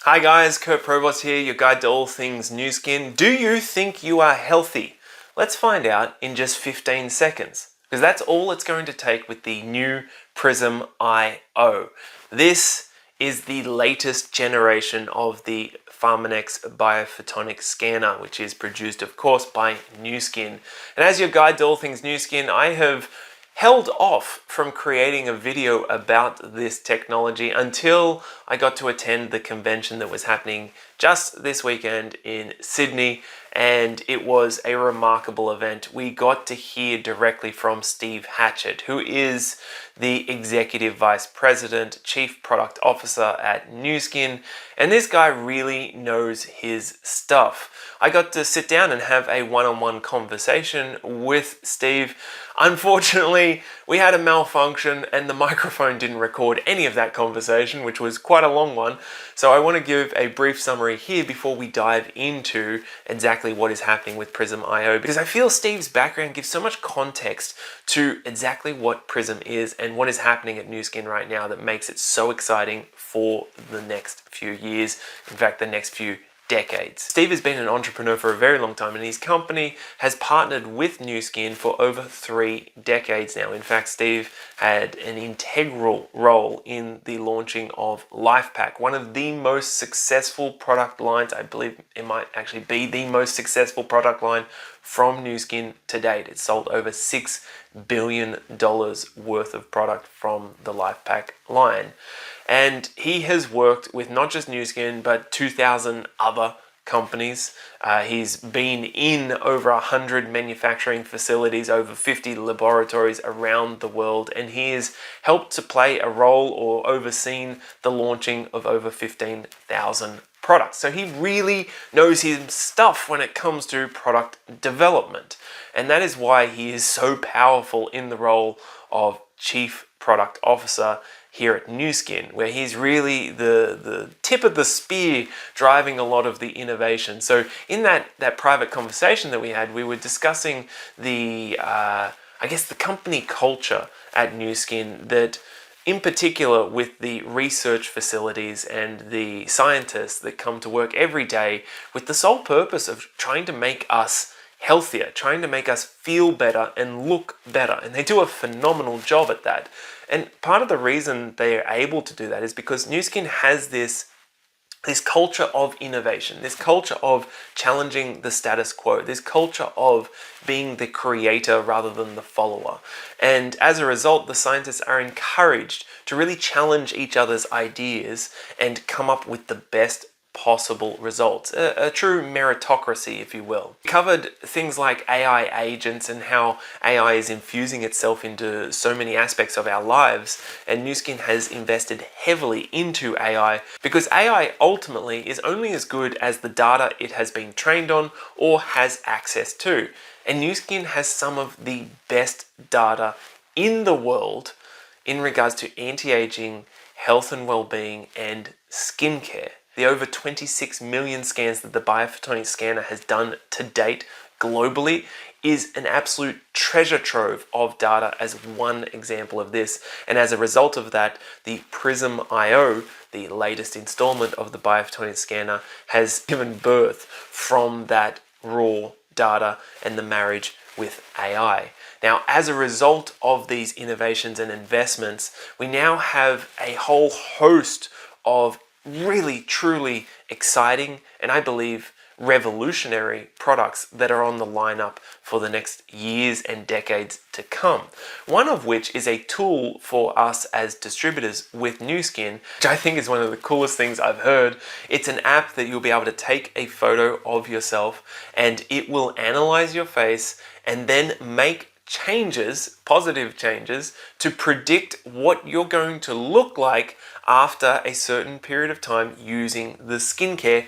Hi guys, Kurt Provost here, your guide to all things new skin. Do you think you are healthy? Let's find out in just 15 seconds, because that's all it's going to take with the new Prysm IO. This is the latest generation of the Pharmanex biophotonic scanner, which is produced, of course, by Nu Skin. And as your guide to all things new skin, I have held off from creating a video about this technology until I got to attend the convention that was happening just this weekend in Sydney, and it was a remarkable event. We got to hear directly from Steve Hatchett, who is the Executive Vice President, Chief Product Officer at Nu Skin, and this guy really knows his stuff. I got to sit down and have a one-on-one conversation with Steve. Unfortunately, we had a malfunction and the microphone didn't record any of that conversation, which was quite a long one. So I want to give a brief summary here before we dive into exactly what is happening with Prysm IO, because I feel Steve's background gives so much context to exactly what Prysm is and what is happening at Nu Skin right now that makes it so exciting for the next few years, in fact the next few decades. Steve has been an entrepreneur for a very long time, and his company has partnered with Nu Skin for over 3 decades now. In fact, Steve had an integral role in the launching of LifePak, one of the most successful product lines. I believe it might actually be the most successful product line from Nu Skin to date. It sold over $6 billion worth of product from the LifePak line. And he has worked with not just Nu Skin, but 2,000 other companies. He's been in over 100 manufacturing facilities, over 50 laboratories around the world, and he has helped to play a role or overseen the launching of over 15,000 products. So he really knows his stuff when it comes to product development. And that is why he is so powerful in the role of Chief Product Officer here at Nu Skin, where he's really the tip of the spear driving a lot of the innovation. So in that private conversation that we had, we were discussing the the company culture at Nu Skin, that in particular with the research facilities and the scientists that come to work every day with the sole purpose of trying to make us healthier, trying to make us feel better and look better. And they do a phenomenal job at that. And part of the reason they are able to do that is because Nu Skin has this culture of innovation, this culture of challenging the status quo, this culture of being the creator rather than the follower. And as a result, the scientists are encouraged to really challenge each other's ideas and come up with the best possible results, a true meritocracy, if you will. We covered things like AI agents and how AI is infusing itself into so many aspects of our lives, and Nu Skin has invested heavily into AI because AI ultimately is only as good as the data it has been trained on or has access to. And Nu Skin has some of the best data in the world in regards to anti-aging, health and well-being, and skincare. The over 26 million scans that the biophotonic scanner has done to date globally is an absolute treasure trove of data as one example of this. And as a result of that, the Prysm IO, the latest installment of the biophotonic scanner, has given birth from that raw data and the marriage with AI. Now, as a result of these innovations and investments, we now have a whole host of really, truly exciting and I believe revolutionary products that are on the lineup for the next years and decades to come. One of which is a tool for us as distributors with Nu Skin, which I think is one of the coolest things I've heard. It's an app that you'll be able to take a photo of yourself and it will analyze your face and then make changes, positive changes, to predict what you're going to look like after a certain period of time using the skincare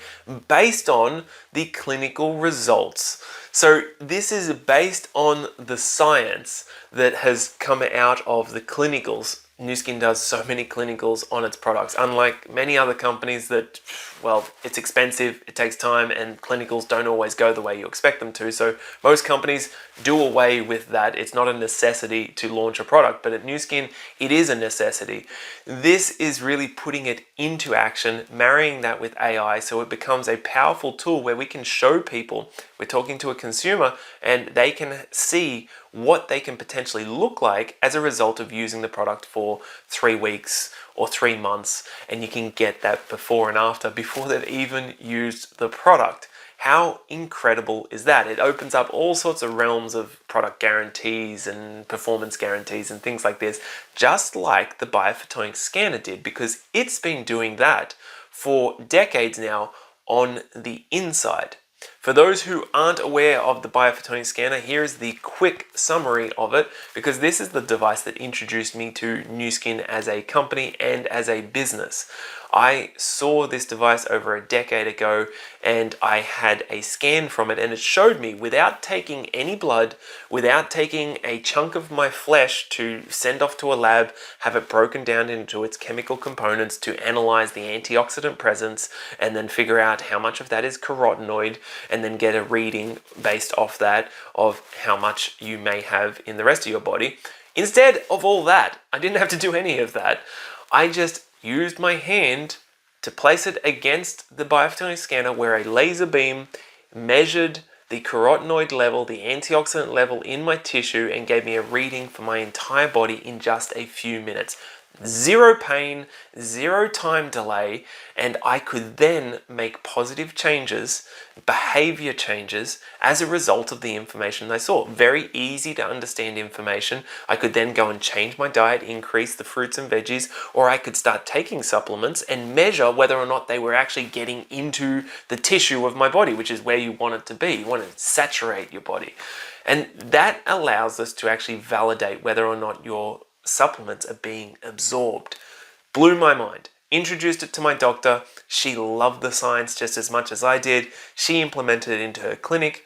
based on the clinical results. So this is based on the science that has come out of the clinicals Nu Skin does so many clinicals on its products, unlike many other companies that, well, it's expensive, it takes time, and clinicals don't always go the way you expect them to. So most companies do away with that. It's not a necessity to launch a product, but at Nu Skin, it is a necessity. This is really putting it into action, marrying that with AI, so it becomes a powerful tool where we can show people, we're talking to a consumer, and they can see what they can potentially look like as a result of using the product for 3 weeks or 3 months, and you can get that before and after before they've even used the product. How incredible is that? It opens up all sorts of realms of product guarantees and performance guarantees and things like this, just like the biophotonic scanner did, because it's been doing that for decades now on the inside. For those who aren't aware of the biophotonic scanner, here's the quick summary of it, because this is the device that introduced me to Nu Skin as a company and as a business. I saw this device over a decade ago, and I had a scan from it, and it showed me, without taking any blood, without taking a chunk of my flesh to send off to a lab, have it broken down into its chemical components to analyze the antioxidant presence, and then figure out how much of that is carotenoid, and then get a reading based off that of how much you may have in the rest of your body. Instead of all that, I didn't have to do any of that. I just used my hand to place it against the biophotonic scanner, where a laser beam measured the carotenoid level, the antioxidant level in my tissue, and gave me a reading for my entire body in just a few minutes. Zero pain, zero time delay, and I could then make positive changes, behavior changes, as a result of the information I saw. Very easy to understand information. I could then go and change my diet, increase the fruits and veggies, or I could start taking supplements and measure whether or not they were actually getting into the tissue of my body, which is where you want it to be. You want to saturate your body. And that allows us to actually validate whether or not your supplements are being absorbed. Blew my mind. Introduced it to my doctor. She loved the science just as much as I did. She implemented it into her clinic,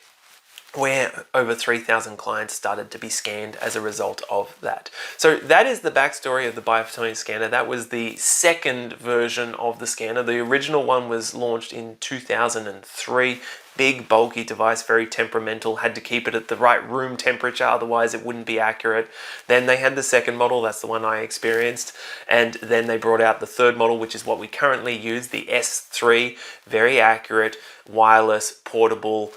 where over 3,000 clients started to be scanned as a result of that. So that is the backstory of the biophotonic scanner. That was the second version of the scanner. The original one was launched in 2003. Big, bulky device, very temperamental, had to keep it at the right room temperature, otherwise it wouldn't be accurate. Then they had the second model, that's the one I experienced, and then they brought out the third model, which is what we currently use, the S3, very accurate, wireless, portable,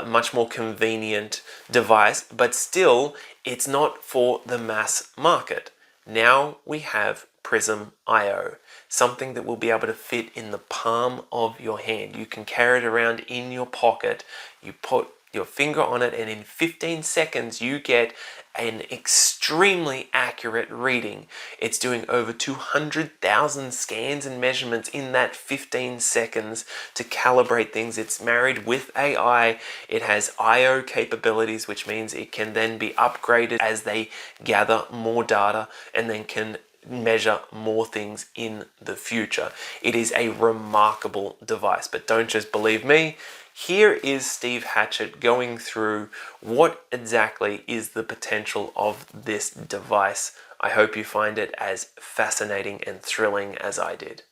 much more convenient device, but still, it's not for the mass market. Now we have Prysm IO, something that will be able to fit in the palm of your hand. You can carry it around in your pocket. You put your finger on it, and in 15 seconds you get an extremely accurate reading. It's doing over 200,000 scans and measurements in that 15 seconds to calibrate things. It's married with AI. It has IO capabilities, which means it can then be upgraded as they gather more data and then can measure more things in the future. It is a remarkable device, but don't just believe me. Here is Steve Hatchett going through what exactly is the potential of this device. I hope you find it as fascinating and thrilling as I did.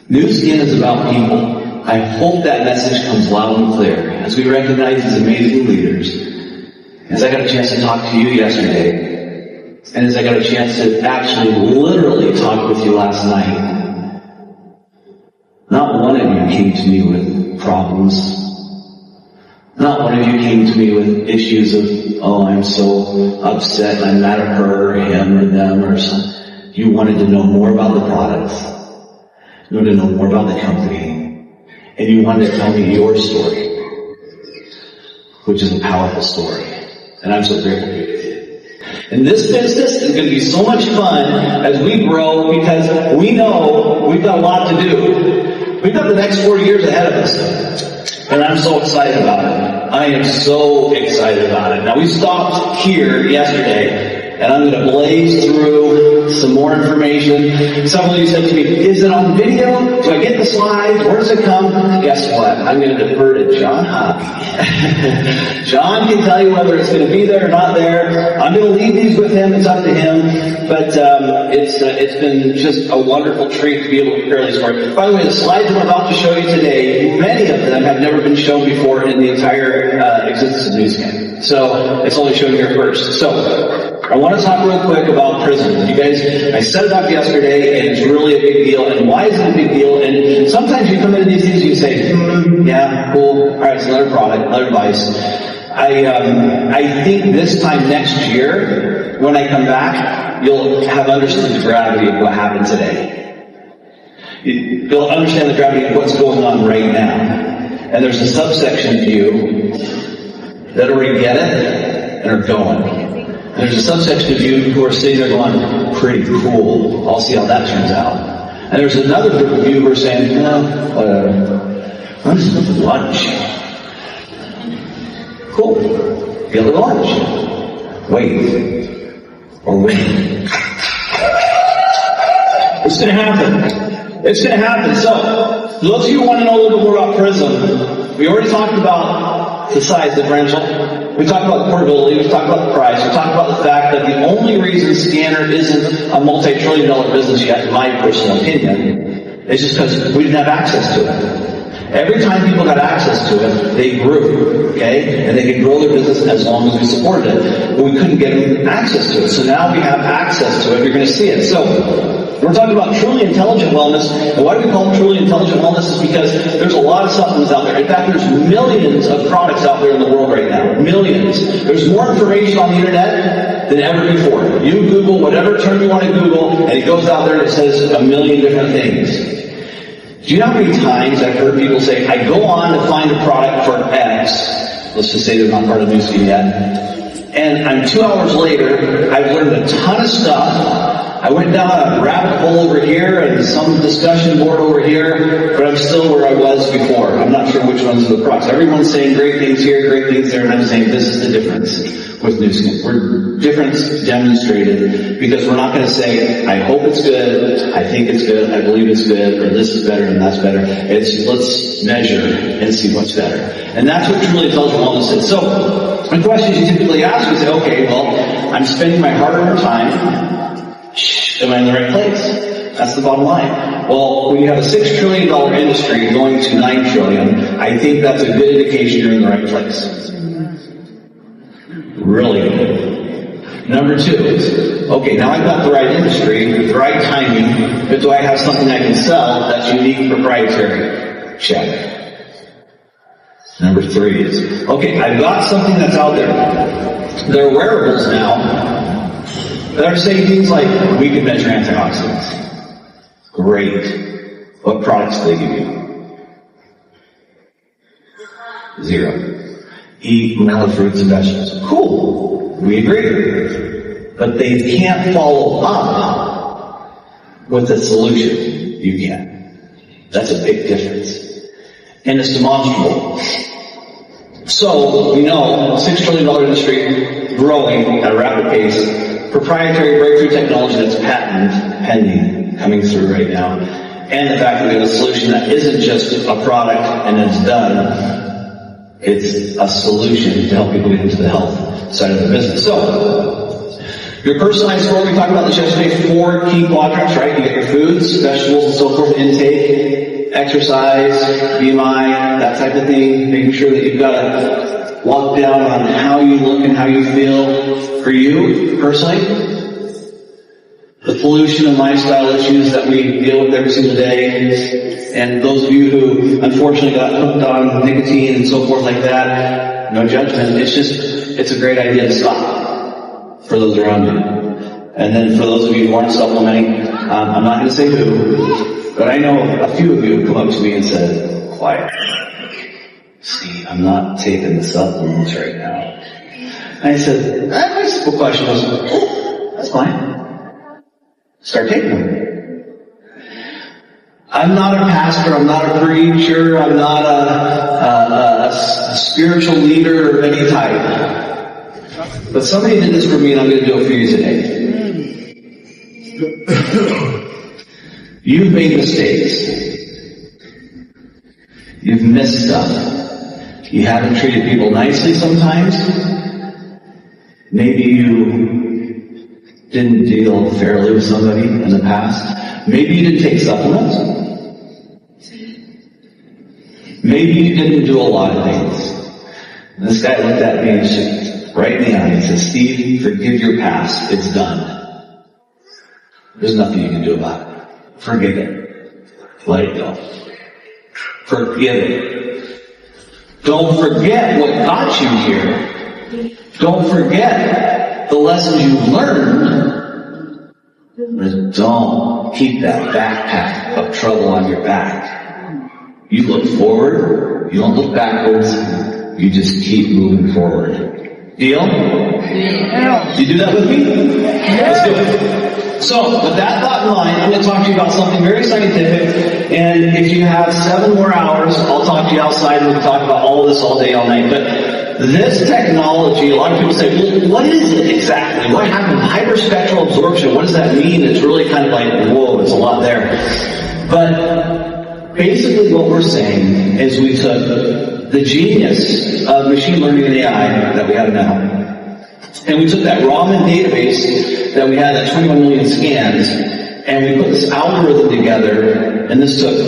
Nu Skin is about people. I hope that message comes loud and clear as we recognize these amazing leaders. As I got a chance to talk to you yesterday, and as I got a chance to actually literally talk with you last night, not one of you came to me with problems. Not one of you came to me with issues of, oh, I'm so upset, I'm mad at her, or him, or them, or something. You wanted to know more about the products. You wanted to know more about the company. And you wanted to tell me your story, which is a powerful story. And I'm so grateful for you. And this business is going to be so much fun as we grow, because we know we've got a lot to do. We've got the next 4 years ahead of us. And I'm so excited about it. I am so excited about it. Now, we stopped here yesterday And I'm going to blaze through some more information. Several of you said to me, is it on video? Do I get the slides? Where does it come? Guess what? I'm going to defer to John Hoppy. John can tell you whether it's going to be there or not there. I'm going to leave these with him. It's up to him. But it's been just a wonderful treat to be able to prepare these for you. By the way, the slides I'm about to show you today, many of them have never been shown before in the entire existence of NewsCam. So it's only shown here first. So I want to talk real quick about Prysm. You guys, I set it up yesterday, and it's really a big deal. And why is it a big deal? And sometimes you come into these things and you say, yeah, cool. All right, it's another product, another device. I think this time next year, when I come back, you'll have understood the gravity of what happened today. You'll understand the gravity of what's going on right now. And there's a subsection of you that already get it and are going. And there's a subsection of you who are sitting there going, pretty cool. I'll see how that turns out. And there's another group of you who are saying, no, whatever. I'm just going to lunch. Cool. Get a lunch. Wait. Or wait. It's going to happen. It's going to happen. So, those of you who want to know a little bit more about Prysm, we already talked about the size differential. We talked about the portability. We talked about the price. We talked about the fact that the only reason Scanner isn't a multi-trillion-dollar business yet, in my personal opinion, is just because we didn't have access to it. Every time people got access to it, they grew, okay? And they could grow their business as long as we supported it. But we couldn't get them access to it. So now we have access to it. You're going to see it. So, we're talking about truly intelligent wellness. And why do we call it truly intelligent wellness? Is because there's a lot of supplements out there. In fact, there's millions of products out there in the world right now. Millions. There's more information on the internet than ever before. You Google whatever term you want to Google, and it goes out there and it says a million different things. Do you know how many times I've heard people say, I go on to find a product for X, let's just say they're not part of NewsFeed yet, and I'm 2 hours later, I've learned a ton of stuff, I went down a rabbit hole over here and some discussion board over here, but I'm still where I was before. I'm not sure which one's the crux. Everyone's saying great things here, great things there, and I'm saying this is the difference with NewsFeed. We're difference demonstrated because we're not going to say, I hope it's good, I think it's good, I believe it's good, or this is better and that's better. It's let's measure and see what's better. And that's what truly intelligent wellness is. So, the questions you typically ask, you say, okay, well, I'm spending my hard-earned time. Am I in the right place? That's the bottom line. Well, when you have a $6 trillion industry going to $9 trillion, I think that's a good indication you're in the right place. Really good. Number two is, okay, now I've got the right industry, the right timing, but do I have something I can sell that's unique, proprietary? Check. Number three is, okay, I've got something that's out there. There are wearables now that are saying things like, we can measure antioxidants. Great. What products do they give you? Zero. Eat mellow fruits and vegetables. Cool. We agree. But they can't follow up with a solution. You can. That's a big difference. And it's demonstrable. So, we know, $6 trillion industry, growing at a rapid pace, proprietary breakthrough technology that's patent pending, coming through right now, and the fact that we have a solution that isn't just a product and it's done, it's a solution to help people get into the health side of the business. So, your personalized score, we talked about this yesterday, 4 key quadrants, right? You get your foods, vegetables, and so forth, intake, exercise, BMI, that type of thing, making sure that you've got a lock down on how you look and how you feel for you personally. The pollution and lifestyle issues that we deal with every single day. And those of you who unfortunately got hooked on nicotine and so forth like that, no judgment. It's a great idea to stop for those around you. And then for those of you who aren't supplementing, I'm not going to say who, but I know a few of you have come up to me and said, quiet. See, I'm not taking the supplements right now. And I said, my simple question was, that's fine. Start taking them. I'm not a pastor, I'm not a preacher, I'm not a spiritual leader of any type. But somebody did this for me and I'm going to do it for you today. You've made mistakes. You've missed stuff. You haven't treated people nicely sometimes. Maybe you didn't deal fairly with somebody in the past. Maybe you didn't take supplements. Maybe you didn't do a lot of things. And this guy looked at me and said, right in the eye, and said, Steve, forgive your past. It's done. There's nothing you can do about it. Forgive it. Let it go. Forgive it. Don't forget what got you here. Don't forget the lessons you learned. But don't keep that backpack of trouble on your back. You look forward. You don't look backwards. You just keep moving forward. Deal? Yeah. You do that with me? Let's do it. So, with that thought in mind, I'm going to talk to you about something very scientific, and if you have 7 more hours, I'll talk to you outside and we can talk about all of this all day, all night. But this technology, a lot of people say, well, what is it exactly? What happened? Hyperspectral absorption, what does that mean? It's really kind of like, whoa, it's a lot there. But basically what we're saying is we took the genius of machine learning and AI that we have now, and we took that Raman database that we had, that 21 million scans, and we put this algorithm together, and this took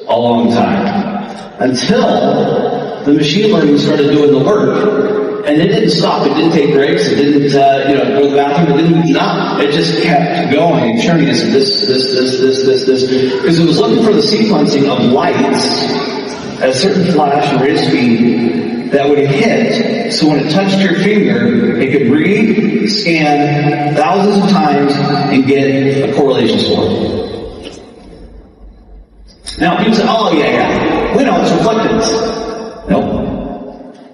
a long time. Until the machine learning started doing the work, and it didn't stop, it didn't take breaks, it didn't, go to the bathroom, it didn't stop. It just kept going and churning. It said this, because it was looking for the sequencing of lights at a certain flash and rate of speed that would hit, so when it touched your finger, it could read, scan thousands of times, and get a correlation score. Now, people say, oh, yeah, we know it's reflectance. Nope.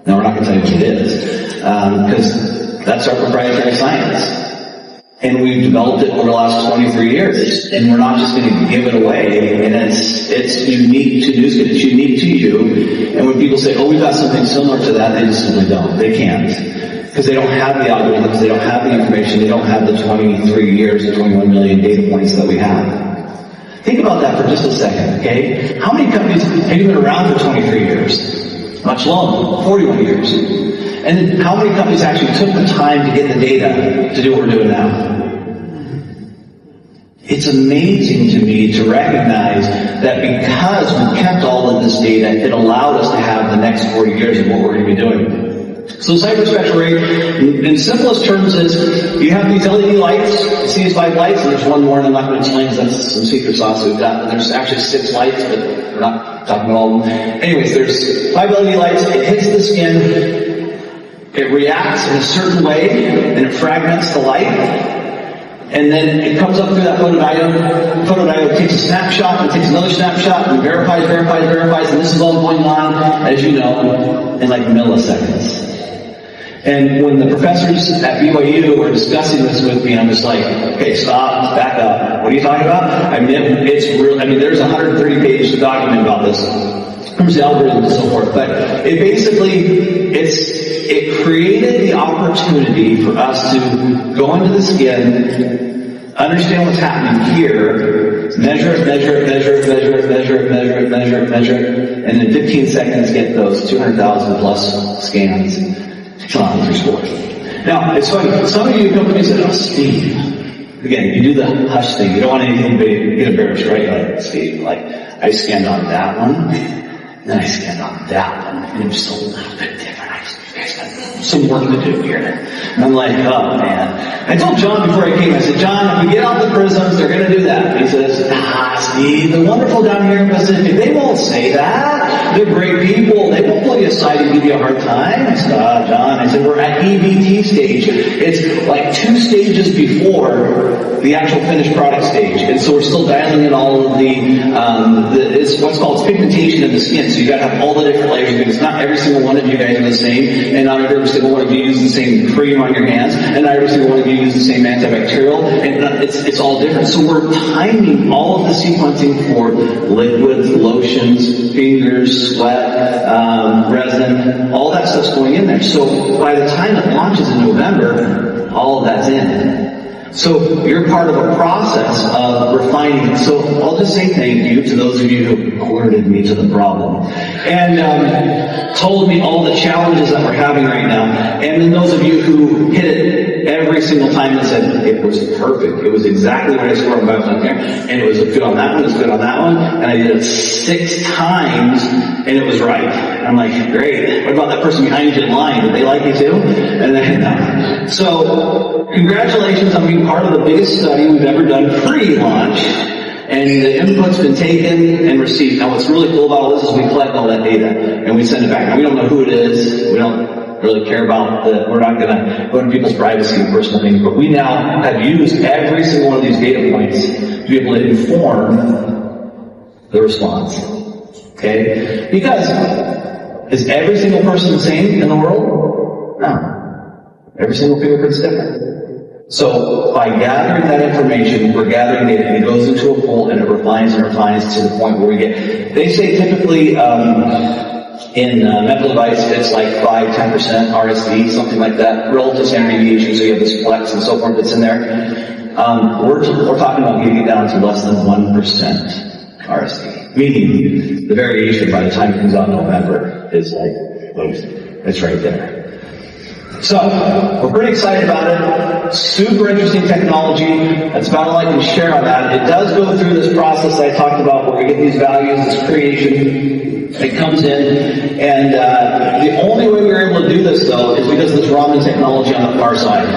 No, we're not going to tell you what it is, because that's our proprietary science. And we've developed it over the last 23 years, and we're not just going to give it away, and it's unique to NewsKit, it's unique to you, and when people say, oh, we've got something similar to that, they just simply don't. They can't. Because they don't have the algorithms, they don't have the information, they don't have the 23 years and 21 million data points that we have. Think about that for just a second, okay? How many companies have you been around for 23 years? Much longer, 41 years. And how many companies actually took the time to get the data to do what we're doing now? It's amazing to me to recognize that because we kept all of this data, it allowed us to have the next 40 years of what we're going to be doing. So hyperspectral rate, in simplest terms, is you have these LED lights, you see these 5 lights, and there's one more, and I'm not going to explain because that's some secret sauce we've got. There's actually 6 lights, but we're not talking about all of them. Anyways, there's 5 LED lights, it hits the skin, it reacts in a certain way, and it fragments the light. And then it comes up through that photodiode. Photodiode takes a snapshot, and takes another snapshot, and verifies, and this is all going on, as you know, in like milliseconds. And when the professors at BYU were discussing this with me, I'm just like, okay, stop, back up. What are you talking about? I mean, it's real. I mean, there's a 130-page document about this. Here's the algorithm and so forth. But it basically, it created the opportunity for us to go into the skin, understand what's happening here, measure it, and in 15 seconds get those 200,000 plus scans. Now, it's funny, some of you companies say, oh, Steve, again, you do the hush thing, you don't want anybody to get embarrassed, right? Like, Steve, like, I scanned on that one, and then I scanned on that one, and it was just a little bit different. You guys got some work to do here. And I'm like, oh man. I told John before I came, I said, John, if we get out the prisms, they're going to do that. And he says, Steve, the wonderful down here in Pacific, they won't say that. They're great people. They won't pull you aside and give you a hard time. I said, John, I said, we're at EBT stage. It's like 2 stages before the actual finished product stage. And so we're still dialing in all of it's what's called pigmentation of the skin. So you got to have all the different layers, because not every single one of you guys are the same, and not every single one of you use the same cream on your hands, and not every single one of you use the same antibacterial, and it's all different. So we're timing all of the sequencing for liquids, lotions, fingers, sweat, resin, all that stuff's going in there. So by the time it launches in November, all of that's in. So you're part of a process of refining it. So I'll just say thank you to those of you who alerted me to the problem and told me all the challenges that we're having right now. And then those of you who hit it every single time and said, it was perfect. It was exactly what I scored when I was on there. And it was good on that one, it was good on that one. And I did it 6 times and it was right. And I'm like, great. What about that person behind you in line? Did they like you too? And then, no. So, congratulations on being part of the biggest study we've ever done pre-launch. And the input's been taken and received. Now what's really cool about all this is we collect all that data and we send it back. Now we don't know who it is. We don't really care about we're not going to go into people's privacy and personal things, but we now have used every single one of these data points to be able to inform the response. Okay? Because is every single person the same in the world? No. Every single fingerprint's different. So by gathering that information, we're gathering data, and it goes into a pool and it refines and refines to the point where we get, they say typically in medical device it's like 5-10% RSD, something like that, relative standard deviation, so you have this flex and so forth that's in there. We're talking about getting it down to less than 1% RSD, meaning the variation by the time it comes out in November is like, it's right there. So, we're pretty excited about it. Super interesting technology. That's about all I can share on that. It does go through this process I talked about where we get these values, this creation. It comes in, and the only way we were able to do this, though, is because of this Raman technology on the far side.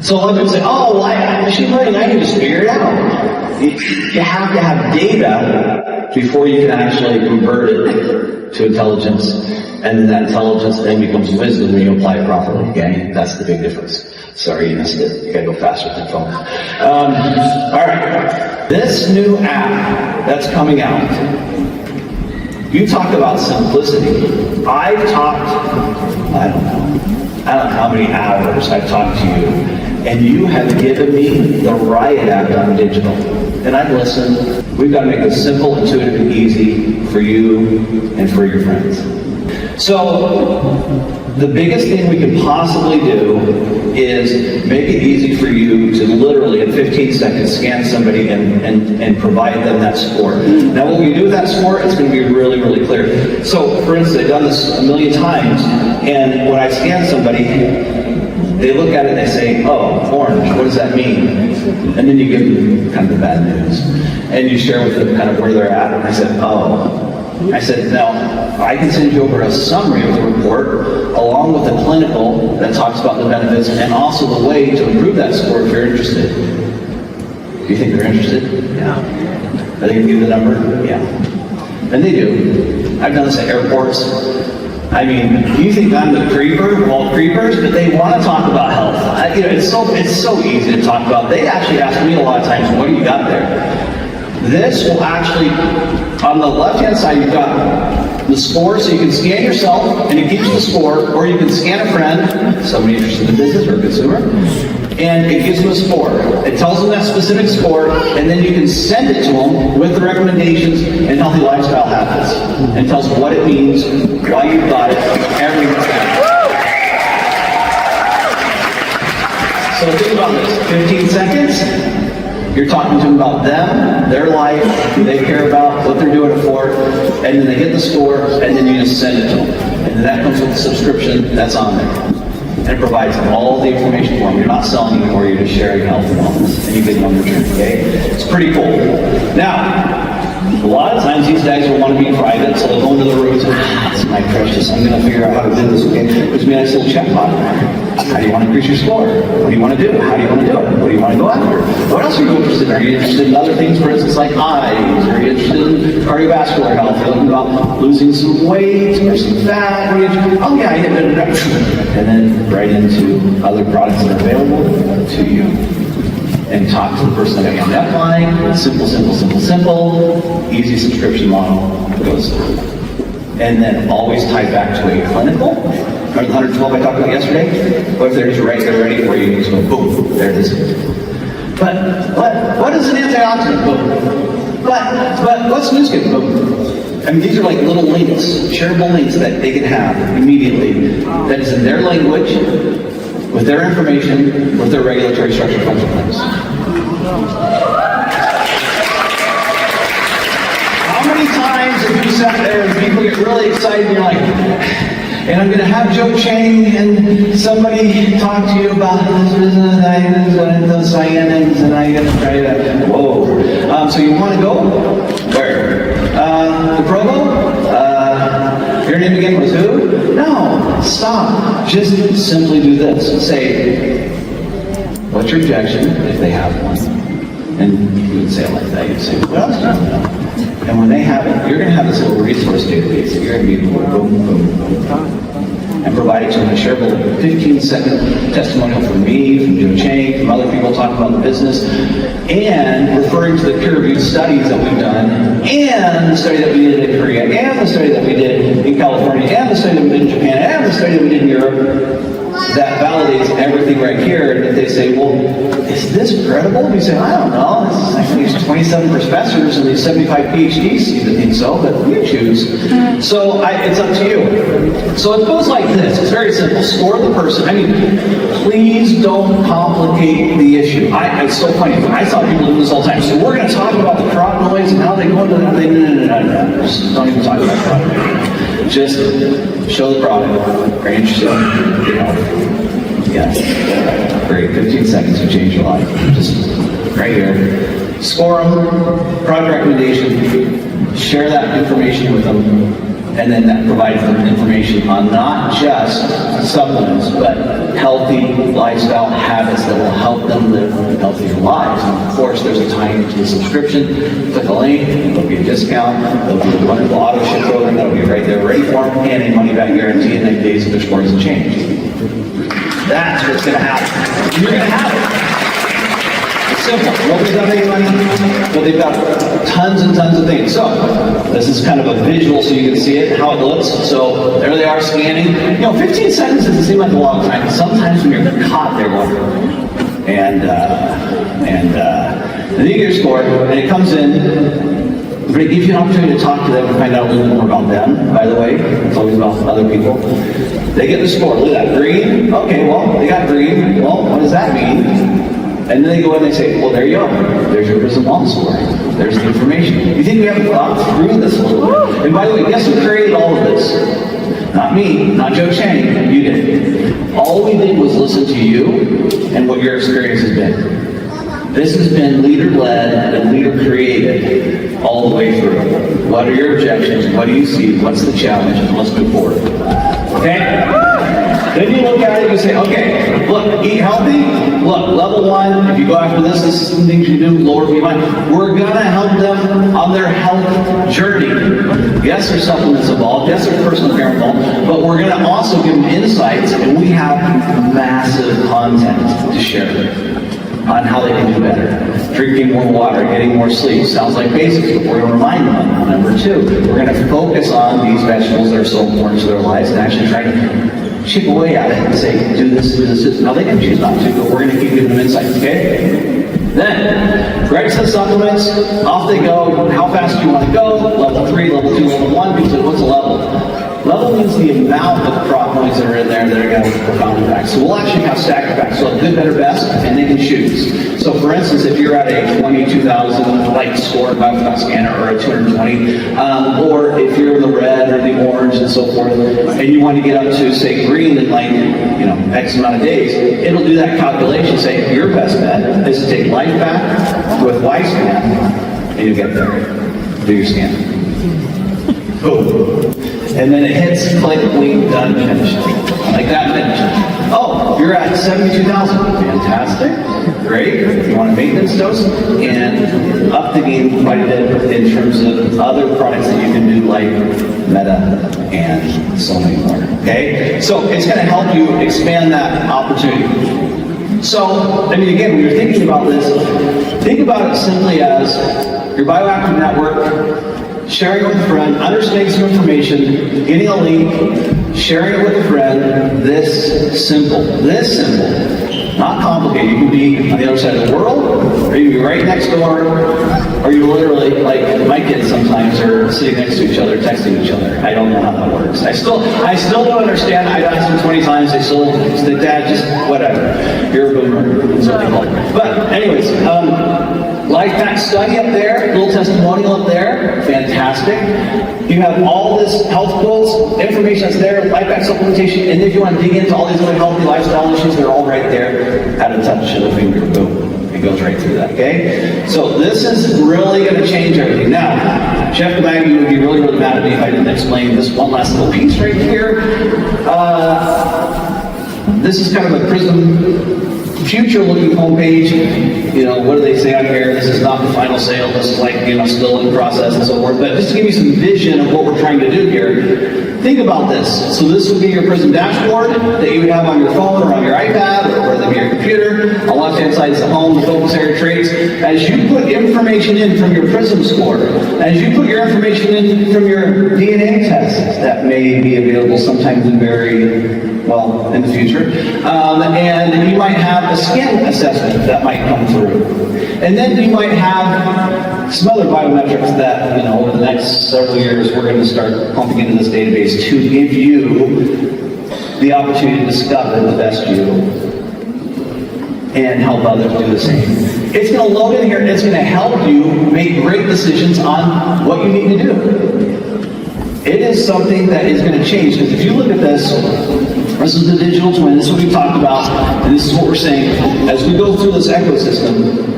So a lot of people say, oh, well, machine learning, I can just figure it out. You have to have data before you can actually convert it to intelligence. And then that intelligence then becomes wisdom when you apply it properly, okay? That's the big difference. Sorry you missed it. You gotta go faster with the phone. Alright. This new app that's coming out, you talk about simplicity. I've talked, I don't know how many hours I've talked to you, and you have given me the riot act on digital. And I've listened. We've got to make this simple, intuitive, and easy for you and for your friends. So, the biggest thing we can possibly do is make it easy for you to literally, in 15 seconds, scan somebody and provide them that score. Now, what we do with that score, it's going to be really, really clear. So, for instance, I've done this a million times, and when I scan somebody, they look at it and they say, oh, orange, what does that mean? And then you give them kind of the bad news. And you share with them kind of where they're at. And I said, oh. I said, now, I can send you over a summary of the report, along with a clinical that talks about the benefits, and also the way to improve that score if you're interested. Do you think they're interested? Yeah. Are they going to give the number? Yeah. And they do. I've done this at airports. I mean, you think I'm the creeper of all creepers, but they want to talk about health. It's so easy to talk about. They actually ask me a lot of times, what do you got there? This will actually, on the left-hand side, you've got the score, so you can scan yourself, and it gives you the score, or you can scan a friend, somebody interested in business or a consumer, and it gives them a score. It tells them that specific score, and then you can send it to them with the recommendations and healthy lifestyle habits, and tells them what it means, why you got it, everything. So think about this, 15 seconds. You're talking to them about them, their life, who they care about, what they're doing it for, and then they get the score, and then you just send it to them. And then that comes with the subscription that's on there. And it provides all the information for them. You're not selling anymore, you're just sharing health and wellness, and you get them on the return, okay? It's pretty cool. Now, a lot of times these guys will want to be private, so they'll go into the rooms and, it's my precious, I'm going to figure out how to do this, okay? Which means I still check bot. How do you want to increase your score? What do you want to do? How do you want to do it? What do you want to go after? What else are you interested in? Are you interested in other things, for instance, like eyes? Are you interested in cardiovascular health? You're looking about losing some weight or some fat? Are you interested? Oh yeah, I get it. And then right into other products that are available to you. And talk to the person that got you on that line. Simple, easy subscription model goes through. And then always tied back to a clinical. Remember the 112 I talked about yesterday? What if they're just right there ready for you? You just go, boom, there it is. But what is an antioxidant? Boom. But what's new skin? Boom. I mean, these are like little links, shareable links that they can have immediately. That is in their language, with their information, with their regulatory structure function plans. How many times have you sat there and people get really excited and you're like, and I'm going to have Joe Chang and somebody talk to you about this business and those cyanins, and I got to try that. Whoa. So you want to go? Where? The promo? Your name again was who? No. Stop. Just simply do this. Say, what's your objection if they have one? And you would say it like that. You'd say, what else do you know? And when they have it, you're going to have this little resource database that you're going to be boom, boom, boom, and provide it to them. A shareable 15-second testimonial from me, from Joe Chang, from other people talking about the business, and referring to the peer-reviewed studies that we've done, and the study that we did in Korea, and the study that we did in California, and the study that we did in Japan, and the study that we did in Europe. That validates everything right here. And if they say, well, is this credible? You say, I don't know. I think there's 27 professors and these 75 PhDs seem to think so, but you choose. So it's up to you. So it goes like this. It's very simple. Score the person. I mean, please don't complicate the issue. It's so funny. I saw people do this all the time. So we're going to talk about the crowd noise and how they go into that thing. No. Just don't even talk about crowd noise. Just show the product. Are you interested? Yes. Great. 15 seconds to change your life. Just right here. Score them. Product recommendation. Share that information with them. And then that provides them information on not just supplements, but healthy lifestyle habits that will help them live healthier lives. And of course, there's a tie-in to the subscription. Click a link, there'll be a discount, there'll be a wonderful auto ship program that'll be right there ready for them, and a money-back guarantee in 90 days if their score doesn't change. That's what's going to happen. You're going to have it. It's simple. Nobody's got any money, but they've got tons and tons of things. So, this is kind of a visual so you can see it, how it looks. So, there they are scanning. 15 seconds doesn't seem like a long time, but sometimes when you're caught there going, and then you get your score, and it comes in. But it gives you an opportunity to talk to them and find out a little bit more about them, by the way. It's always about other people. They get the score. Look at that. Green. Okay, well, they got green. Well, what does that mean? And then they go in and they say, well, there you go. There's your Prysm Wellness score. There's the information. You think we haven't thought through this a little bit? And by the way, guess who created all of this? Not me, not Joe Chang. You did. All we did was listen to you and what your experience has been. This has been leader-led and leader-created all the way through. What are your objections? What do you see? What's the challenge? And let's move forward. Okay? Then you look at it and you say, okay, look, eat healthy. Look, level 1, if you go after this is some things you do, lower BMI. We're going to help them on their health journey. Yes, there's supplements involved. Yes, there's personal care involved. But we're going to also give them insights, and we have massive content to share on how they can do better. Drinking more water, getting more sleep. Sounds like basics, but we're going to remind them on number 2. We're going to focus on these vegetables that are so important to their lives and actually try to chip away at it and say, do this, do this, this. Now they can choose not to, but we're going to keep giving them insights, okay? Then, Greg says supplements, off they go. How fast do you want to go? Level 3, level 2, level 1. People say, what's a level? Level means the amount of crop noise that are in there that are going to have a profound impact. So we'll actually have stack effects. So good, better, best, and they can choose. So for instance, if you're at a 22,000 light score by scanner or a 220, or if you're in the red or the orange and so forth, and you want to get up to say green in like X amount of days, it'll do that calculation. Say your best bet is to take life back with lifespan, and you get there. Do your scan. Boom. And then it hits click, link, done, finish. Like that, finish. Oh, you're at 72,000. Fantastic. Great. If you want a maintenance dose, and up the game quite a bit in terms of other products that you can do like Meta and so many more. Okay? So it's going to help you expand that opportunity. So, I mean, again, when you're thinking about this, think about it simply as your bioactive network, sharing it with a friend, understanding some information, getting a link, sharing it with a friend, this simple, Not complicated. You can be on the other side of the world, or you can be right next door, or you literally, like my kids sometimes are sitting next to each other, texting each other. I don't know how that works. I still don't understand. I've asked them 20 times. They still, Dad, just whatever. You're a boomer. That's what they call it. But anyways, life pack study up there, little testimonial up there, fantastic. You have all this health quotes, information that's there, life pack supplementation, and if you want to dig into all these other healthy lifestyle issues, they're all right there at a touch of the finger. Boom. It goes right through that, okay? So this is really going to change everything. Now, Chef Kabagi would be really, really mad at me if I didn't explain this one last little piece right here. This is kind of a Prysm future-looking homepage. You know, what do they say on here? This is not the final sale. This is like, still in process and so forth. But just to give you some vision of what we're trying to do here, think about this. So this would be your Prysm dashboard that you would have on your phone or on your iPad or whether it be your computer. On the left-hand side is the home, the focus area traits. As you put information in from your Prysm score, as you put your information in from your DNA test that may be available sometime in the future, and you might have a skin assessment that might come through. And then you might have some other biometrics that, over the next several years, we're going to start pumping into this database to give you the opportunity to discover the best you and help others do the same. It's going to load in here, and it's going to help you make great decisions on what you need to do. It is something that is going to change, because if you look at this is the digital twin, this is what we talked about, and this is what we're saying. As we go through this ecosystem,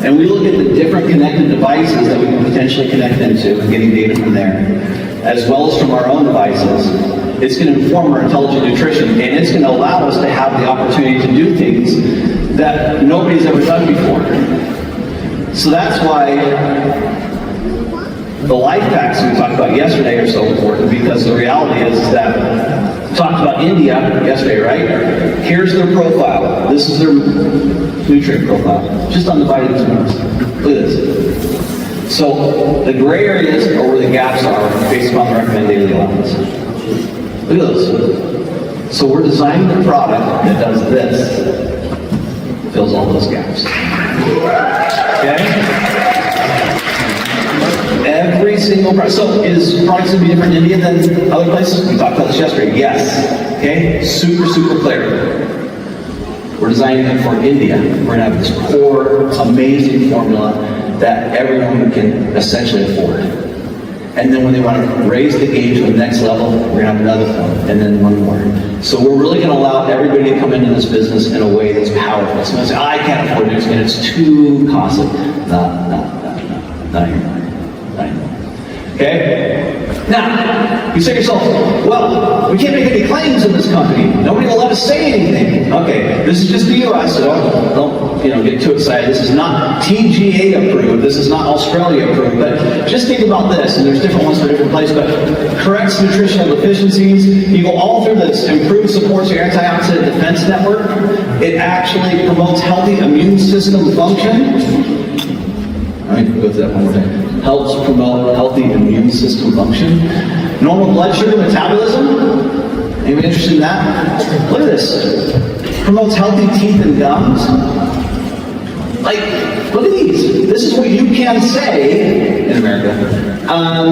and we look at the different connected devices that we can potentially connect into and getting data from there, as well as from our own devices, it's going to inform our intelligent nutrition, and it's going to allow us to have the opportunity to do things that nobody's ever done before. So that's why the life packs we talked about yesterday are so important, because the reality is that we talked about India yesterday, right? Here's their profile. This is their nutrient profile, just on the vitamins and minerals. Look at this. So the gray areas are where the gaps are based upon the recommended daily allowance. Look at those. So we're designing the product that does this, fills all those gaps. Okay? Every single product. So is products going to be different in India than other places? We talked about this yesterday. Yes. Okay? Super, super clear. We're designing it for India. We're going to have this core, amazing formula that everyone can essentially afford. And then when they want to raise the game to the next level, we're going to have another one, and then one more. So we're really going to allow everybody to come into this business in a way that's powerful. Someone say, I can't afford it, and it's too costly. Not anymore. Okay? Now, you say to yourself, well, we can't make any claims in this company. Nobody will let us say anything. Okay, this is just the US, so don't get too excited. This is not TGA approved. This is not Australia approved. But just think about this, and there's different ones for different places, but corrects nutritional deficiencies. You go all through this. Improves supports your antioxidant defense network. It actually promotes healthy immune system function. Let me go through that one more time. Helps promote healthy immune system function. Normal blood sugar metabolism. Anybody interested in that? Look at this. Promotes healthy teeth and gums. Look at these. This is what you can say in America.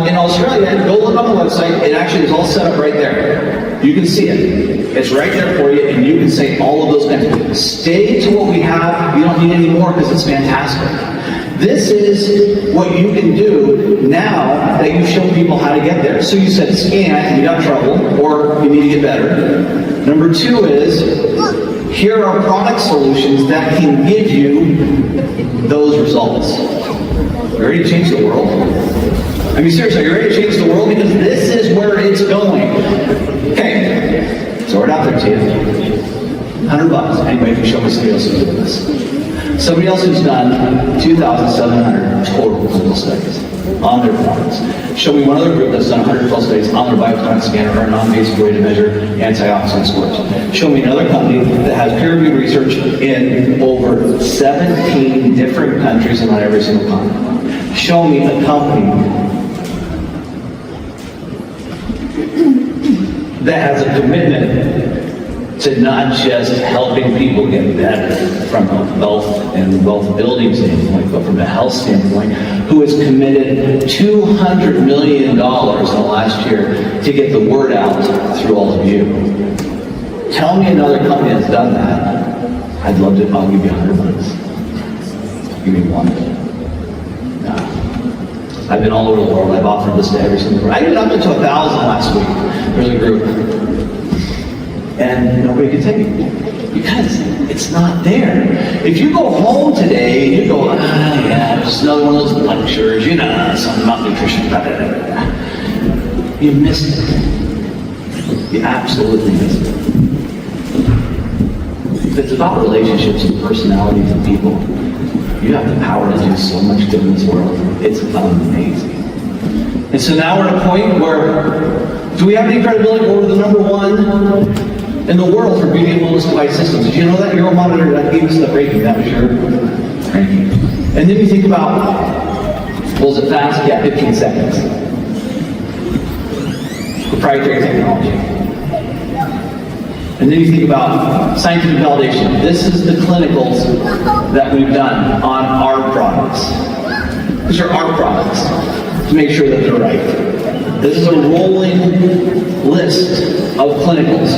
In Australia, go look on the website. It actually is all set up right there. You can see it. It's right there for you, and you can say all of those things. Stay to what we have. You don't need any more because it's fantastic. This is what you can do now that you've shown people how to get there. So you said scan and you got trouble, or you need to get better. Number two is, here are product solutions that can give you those results. You ready to change the world? I mean, seriously, are you ready to change the world? Because this is where it's going. Okay, so we're out there to you. $100. Anybody can show me somebody else who's doing this. Somebody else who's done 2,700 total clinical studies on their performance. Show me one other group that's done 112 studies on their biophotonic scanner or a non-invasive way to measure antioxidant scores. Show me another company that has peer-reviewed research in over 17 different countries and on every single continent. Show me a company that has a commitment to not just helping people get better from a wealth and wealth building standpoint, but from a health standpoint, who has committed $200 million in the last year to get the word out through all of you. Tell me another company that's done that. I'd love to, I'll give you $100. Give me one. No. I've been all over the world. I've offered this to every single group. I did up to 1,000 last week. There's a group. And nobody can take it because it's not there. If you go home today and you go, yeah, just another one of those lectures, something about nutrition, blah, blah, blah, blah. You missed it. You absolutely missed it. If it's about relationships and personalities and people, you have the power to do so much good in this world. It's amazing. And so now we're at a point where, do we have any credibility? We're the number one in the world for beauty and wellness device systems. Did you know that? Euromonitor, that gave us the ranking, that was your ranking. And then you think about, was it fast? Yeah, 15 seconds. Proprietary technology. And then you think about scientific validation. This is the clinicals that we've done on our products. These are our products to make sure that they're right. This is a rolling list of clinicals.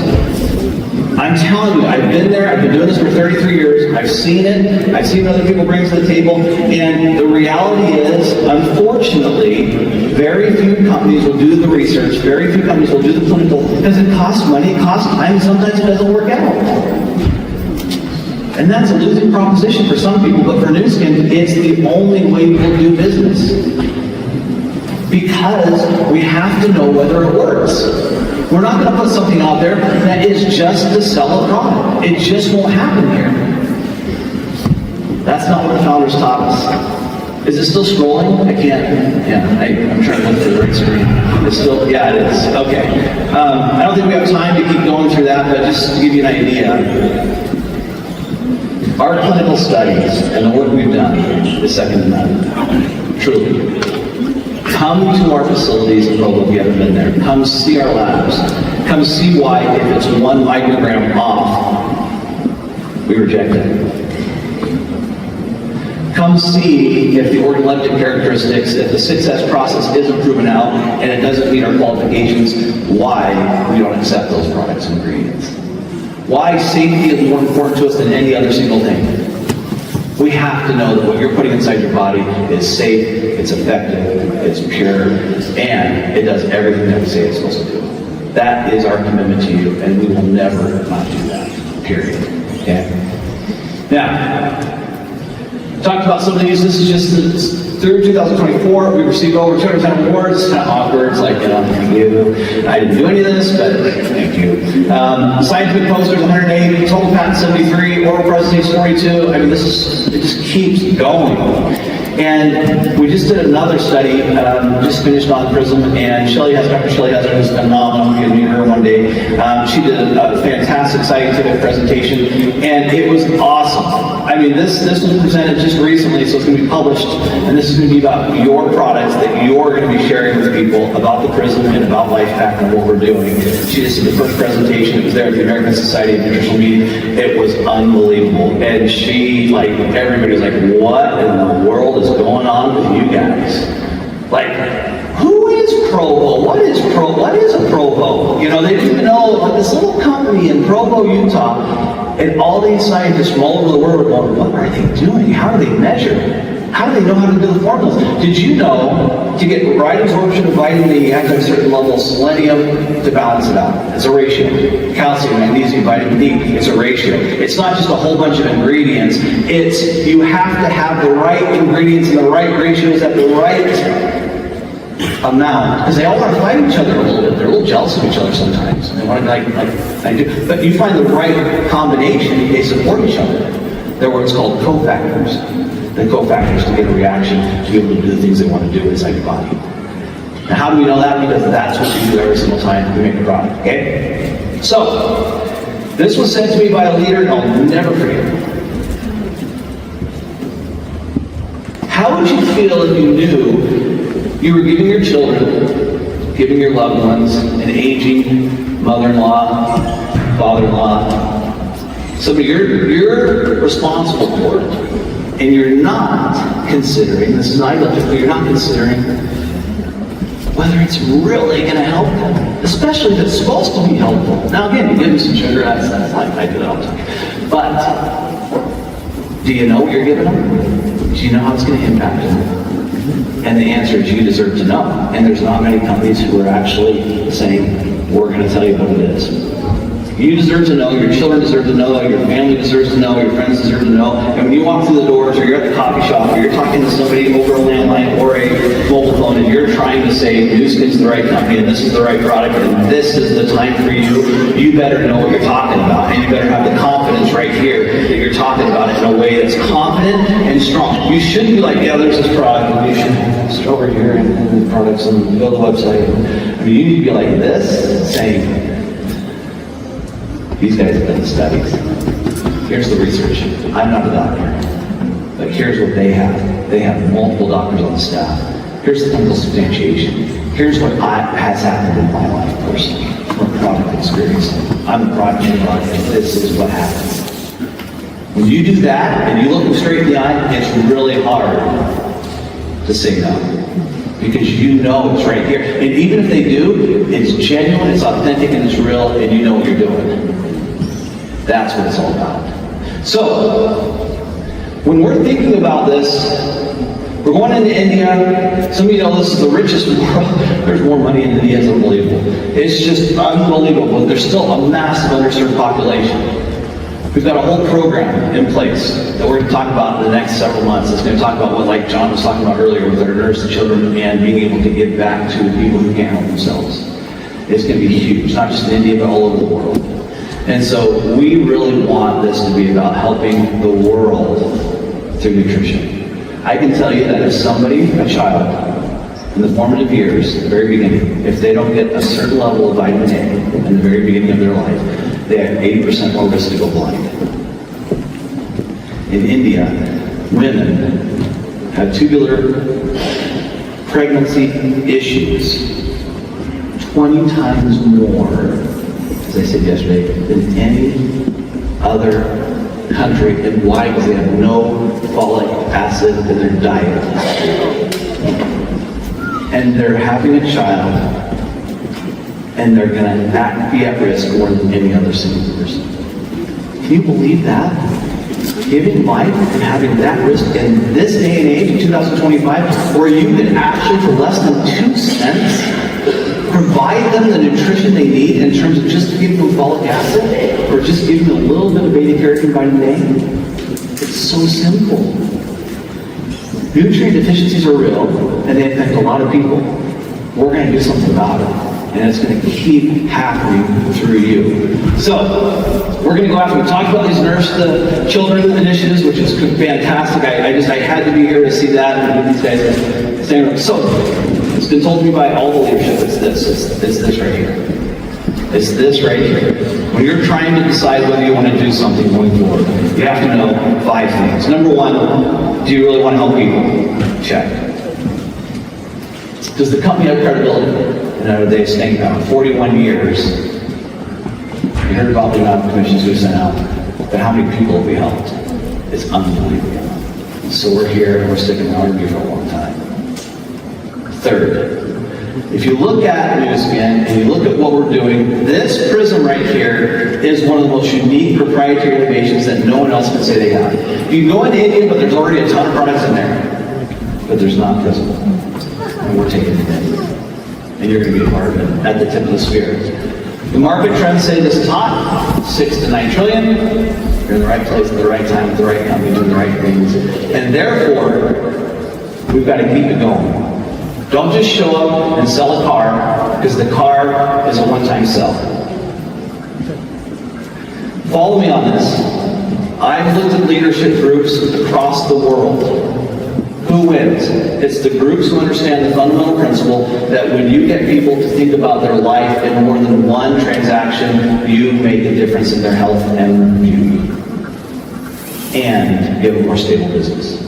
I'm telling you, I've been there, I've been doing this for 33 years, I've seen it, I've seen what other people bring to the table, and the reality is, unfortunately, very few companies will do the research, very few companies will do the clinical, because it costs money, it costs time, and sometimes it doesn't work out. And that's a losing proposition for some people, but for Nu Skin, it's the only way we'll do business. Because we have to know whether it works. We're not going to put something out there that is just to sell a product. It just won't happen here. That's not what the founders taught us. Is it still scrolling? I can't. Yeah, I'm trying to look for the right screen. It's still, yeah, it is. Okay. I don't think we have time to keep going through that, but just to give you an idea, our clinical studies and the work we've done is second to none. Truly. Come to our facilities in Provo if you haven't been there. Come see our labs. Come see why, if it's 1 microgram off, we reject it. Come see if the organoleptic characteristics, if the 6S process isn't proven out and it doesn't meet our qualifications, why we don't accept those products and ingredients. Why safety is more important to us than any other single thing. We have to know that what you're putting inside your body is safe, it's effective, it's pure, and it does everything that we say it's supposed to do. That is our commitment to you, and we will never not do that, period. Okay? Now, talked about some of these. This is just through 2024. We received over 210 awards. It's kind of awkward. It's like, thank you. I didn't do any of this, but thank you. Scientific posters, 108. Total patents, 73. Oral presentations, 42. I mean, it just keeps going. And we just did another study, just finished on Prysm, and Dr. Shelley Hazard was phenomenal. You can meet her one day. She did a fantastic scientific presentation, and it was awesome. I mean, this was presented just recently, so it's going to be published, and this is going to be about your products that you're going to be sharing with people about the Prysm and about LifePak and what we're doing. She just did the first presentation. It was there at the American Society of Nutritional Meeting. It was unbelievable, and everybody was like, what in the world is going on with you guys? Like, who is Provo? What is a Provo? They didn't even know, but this little company in Provo, Utah, and all these scientists from all over the world were going, what are they doing? How do they measure? How do they know how to do the formulas? Did you know to get right absorption of vitamin D, you have to have a certain level of selenium to balance it out? It's a ratio. Calcium, magnesium, vitamin D, it's a ratio. It's not just a whole bunch of ingredients. It's you have to have the right ingredients and the right ratios at the right amount, because they all want to fight each other a little bit. They're a little jealous of each other sometimes. They want to like I do. But you find the right combination, they support each other. They're what's called cofactors. The cofactors to get a reaction to be able to do the things they want to do inside your body. Now, how do we know that? Because that's what we do every single time we make a product. Okay? So, this was sent to me by a leader, and I'll never forget it. How would you feel if you knew you were giving your children, giving your loved ones, an aging mother-in-law, father-in-law, somebody you're responsible for it. And you're not considering, this is not illogical, you're not considering whether it's really going to help them, especially if it's supposed to be helpful. Now again, you give them some sugar, that's like I do that all the time. But do you know what you're giving them? Do you know how it's going to impact them? And the answer is you deserve to know. And there's not many companies who are actually saying, we're going to tell you what it is. You deserve to know, your children deserve to know, your family deserves to know, your friends deserve to know. And when you walk through the doors, or you're at the coffee shop, or you're talking to somebody over a landline or a mobile phone, and you're trying to say, Nu Skin's the right company, and this is the right product, and this is the time for you, you better know what you're talking about. And you better have the confidence right here that you're talking about it in a way that's confident and strong. You shouldn't be like, yeah, there's this product, and you should just over here, and the products, and go to the website. I mean, you need to be like this, saying, these guys have done the studies. Here's the research. I'm not a doctor, but here's what they have. They have multiple doctors on the staff. Here's the clinical substantiation. Here's what has happened in my life personally from product experience. I'm a product product. This is what happens. When you do that and you look them straight in the eye, it's really hard to say no. Because you know it's right here. And even if they do, it's genuine, it's authentic, and it's real, and you know what you're doing. That's what it's all about. So, when we're thinking about this, we're going into India. Some of you know this is the richest world. There's more money in India, it's unbelievable. It's just unbelievable. There's still a massive underserved population. We've got a whole program in place that we're going to talk about in the next several months. It's going to talk about what, like John was talking about earlier, with our nursing children and being able to give back to people who can't help themselves. It's going to be huge, not just in India, but all over the world. And so we really want this to be about helping the world through nutrition. I can tell you that if somebody, a child, in the formative years, the very beginning, if they don't get a certain level of vitamin A in the very beginning of their life, they have 80% more risk to go blind. In India, women have tubular pregnancy issues 20 times more, as I said yesterday, than any other country. And why? Because they have no folic acid in their diet. And they're having a child, and they're going to be at risk more than any other single person. Can you believe that? Giving life and having that risk in this day and age, in 2025, where you can actually, for less than 2 cents, provide them the nutrition they need in terms of just giving them folic acid, or just giving them a little bit of beta-carotene vitamin A. It's so simple. Nutrient deficiencies are real, and they affect a lot of people. We're going to do something about it, and it's going to keep happening through you. So, we're going to go after, we talked about these Nurse the Children initiatives, which is fantastic. I had to be here to see that, and these guys saying, so, it's been told to me by all the leadership, it's this right here. It's this right here. When you're trying to decide whether you want to do something going forward, you have to know 5 things. Number 1, do you really want to help people? Check. Does the company have credibility? And are they staying down? 41 years. You heard about the amount of commissions we sent out, but how many people have we helped? It's unbelievable. So we're here and we're sticking around here for a long time. Third, if you look at Nu Skin and you look at what we're doing, this Prysm right here is one of the most unique proprietary innovations that no one else can say they have. You can go into India, but there's already a ton of products in there. But there's not Prysm. And we're taking it in. And you're going to be a part of it at the tip of the spear. The market trends say this is hot, 6 to 9 trillion. You're in the right place at the right time with the right company doing the right things. And therefore, we've got to keep it going. Don't just show up and sell a car, because the car is a one-time sell. Follow me on this. I've looked at leadership groups across the world. Who wins? It's the groups who understand the fundamental principle that when you get people to think about their life in more than one transaction, you make a difference in their health and beauty. And you have a more stable business.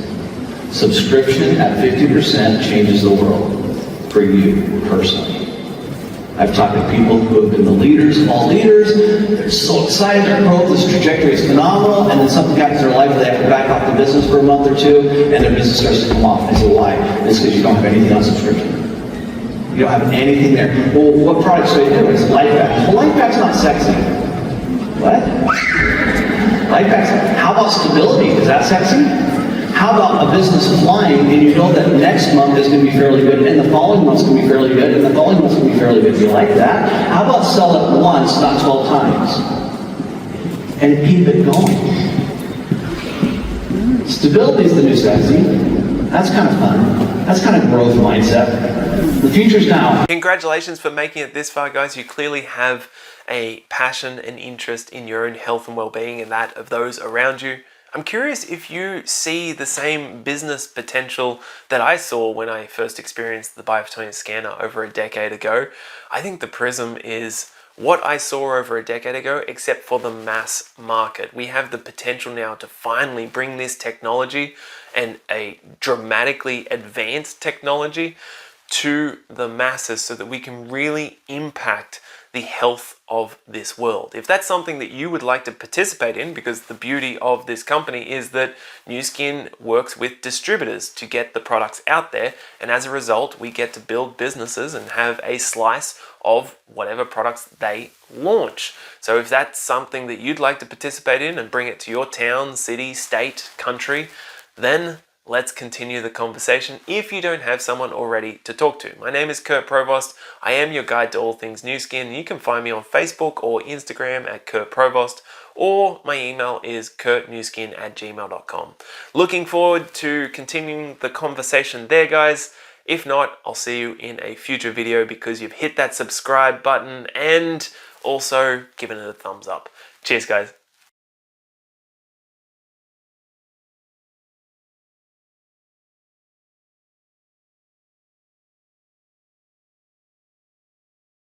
Subscription at 50% changes the world for you personally. I've talked to people who have been the leaders, all leaders. They're so excited, their growth, this trajectory is phenomenal, and then something happens in their life where they have to back off the business for a month or two, and their business starts to come off. I say, why? It's because you don't have anything on subscription. You don't have anything there. Well, what products do they do? It's LifePack. Well, LifePack's not sexy. What? LifePack's, how about stability? Is that sexy? How about a business flying and you know that next month is going to be fairly good, and the following month's going to be fairly good, and the following month's going to be fairly good? Do you like that? How about sell it once, not 12 times? And keep it going. Stability is the new sexy. That's kind of fun. That's kind of growth mindset. The future's now. Congratulations for making it this far, guys. You clearly have a passion and interest in your own health and well-being and that of those around you. I'm curious if you see the same business potential that I saw when I first experienced the biophotonic scanner over a decade ago. I think the Prysm is what I saw over a decade ago, except for the mass market. We have the potential now to finally bring this technology and a dramatically advanced technology to the masses so that we can really impact the health of this world. If that's something that you would like to participate in, because the beauty of this company is that Nu Skin works with distributors to get the products out there, and as a result we get to build businesses and have a slice of whatever products they launch. So if that's something that you'd like to participate in and bring it to your town, city, state, country, then let's continue the conversation if you don't have someone already to talk to. My name is Kurt Provost. I am your guide to all things Nu Skin. You can find me on Facebook or Instagram at Kurt Provost, or my email is kurtnuskin@gmail.com. Looking forward to continuing the conversation there, guys. If not, I'll see you in a future video because you've hit that subscribe button and also given it a thumbs up. Cheers, guys.